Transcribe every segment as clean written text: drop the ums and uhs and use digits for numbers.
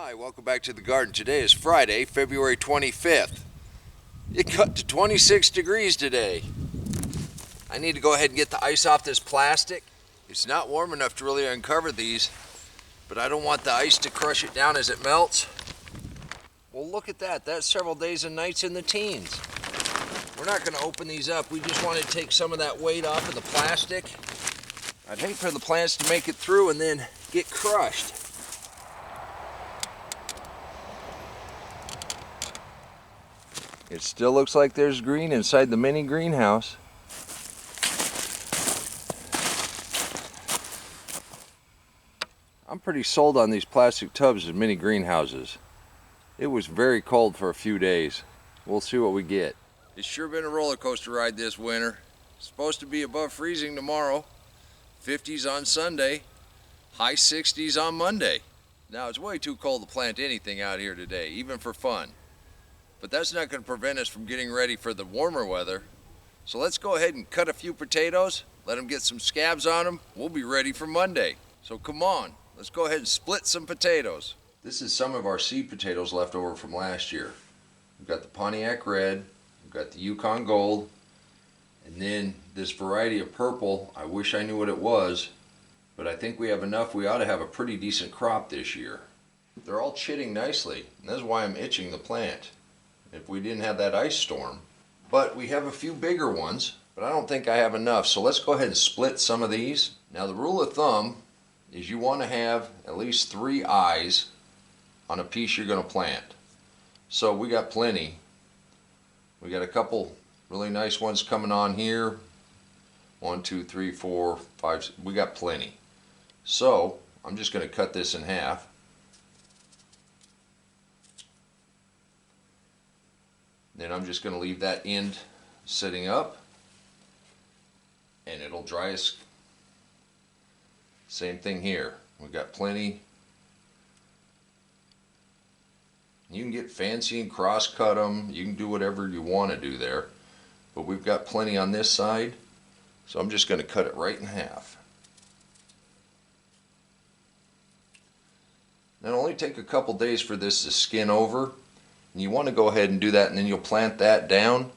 Hi, welcome back to the garden. Today is Friday, February 25th. It got to 26 degrees today. I need to go ahead and get the ice off this plastic. It's not warm enough to really uncover these, but I don't want the ice to crush it down as it melts. Well, look at that. That's several days and nights in the teens. We're not going to open these up. We just want to take some of that weight off of the plastic. I'd hate for the plants to make it through and then get crushed. It still looks like there's green inside the mini greenhouse. I'm pretty sold on these plastic tubs as mini greenhouses. It was very cold for a few days. We'll see what we get. It's sure been a roller coaster ride this winter. It's supposed to be above freezing tomorrow, 50s on Sunday, high 60s on Monday. Now it's way too cold to plant anything out here today, even for fun. But that's not going to prevent us from getting ready for the warmer weather. So let's go ahead and cut a few potatoes, let them get some scabs on them. We'll be ready for Monday. So come on, let's go ahead and split some potatoes. This is some of our seed potatoes left over from last year. We've got the Pontiac Red, we've got the Yukon Gold, and then this variety of purple. I wish I knew what it was, but I think we have enough. We ought to have a pretty decent crop this year. They're all chitting nicely, and that's why I'm itching the plant. If we didn't have that ice storm. But we have a few bigger ones, but I don't think I have enough. So let's go ahead and split some of these. Now the rule of thumb is you want to have at least 3 eyes on a piece you're going to plant. So we got plenty. We got a couple really nice ones coming on here. 1, 2, 3, 4, 5. We got plenty. So I'm just going to cut this in half. Then I'm just going to leave that end sitting up, and it'll dry us. Same thing here. We've got plenty. You can get fancy and cross cut them. You can do whatever you want to do there. But we've got plenty on this side, so I'm just going to cut it right in half. Now it'll only take a couple days for this to skin over. And you want to go ahead and do that, and then you'll plant that down.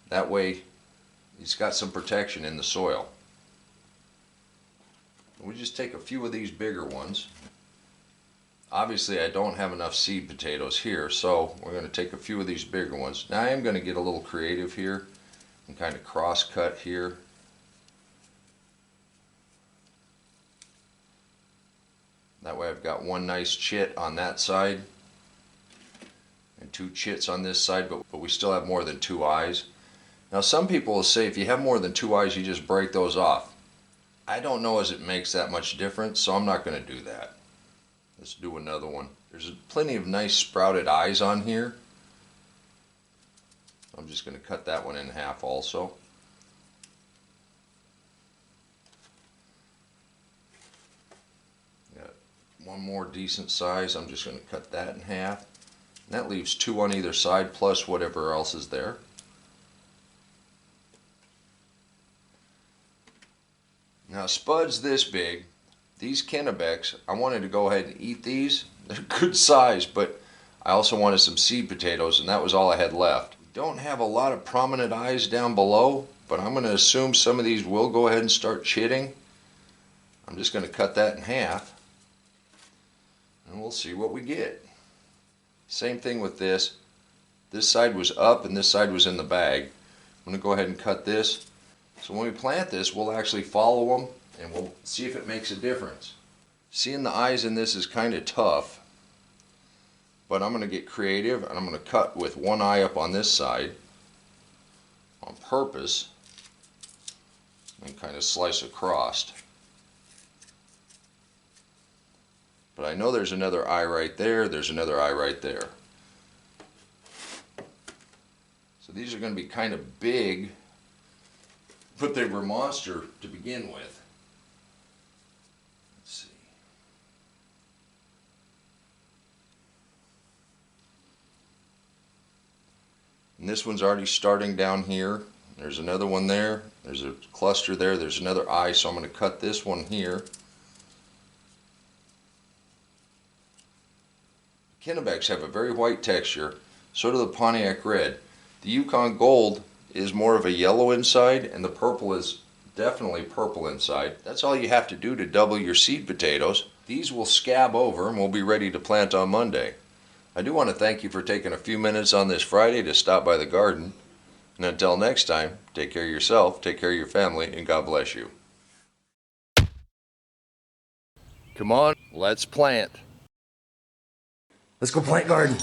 That way it's got some protection in the soil. We just take a few of these bigger ones. Obviously I don't have enough seed potatoes here, so we're going to take a few of these bigger ones. Now I am going to get a little creative here and kind of cross cut here. That way I've got one nice chit on that side and 2 chits on this side, but we still have more than 2 eyes. Now some people will say if you have more than 2 eyes, you just break those off. I don't know as it makes that much difference, so I'm not going to do that. Let's do another one. There's plenty of nice sprouted eyes on here. I'm just going to cut that one in half also. Got one more decent size. I'm just going to cut that in half. And that leaves 2 on either side plus whatever else is there. Now spuds this big, these Kennebecs, I wanted to go ahead and eat these. They're good size, but I also wanted some seed potatoes, and that was all I had left. Don't have a lot of prominent eyes down below, but I'm going to assume some of these will go ahead and start chitting. I'm just going to cut that in half, and we'll see what we get. Same thing with this. This side was up and this side was in the bag. I'm going to go ahead and cut this. So when we plant this, we'll actually follow them and we'll see if it makes a difference. Seeing the eyes in this is kind of tough, but I'm going to get creative and I'm going to cut with one eye up on this side on purpose and kind of slice across. But I know there's another eye right there, there's another eye right there. So these are going to be kind of big, but they were monster to begin with. Let's see. And this one's already starting down here. There's another one there. There's a cluster there. There's another eye, so I'm going to cut this one here. Kennebecks have a very white texture, so do the Pontiac Red. The Yukon Gold is more of a yellow inside, and the purple is definitely purple inside. That's all you have to do to double your seed potatoes. These will scab over and we'll be ready to plant on Monday. I do want to thank you for taking a few minutes on this Friday to stop by the garden. And until next time, take care of yourself, take care of your family, and God bless you. Come on, let's plant. Let's go plant garden.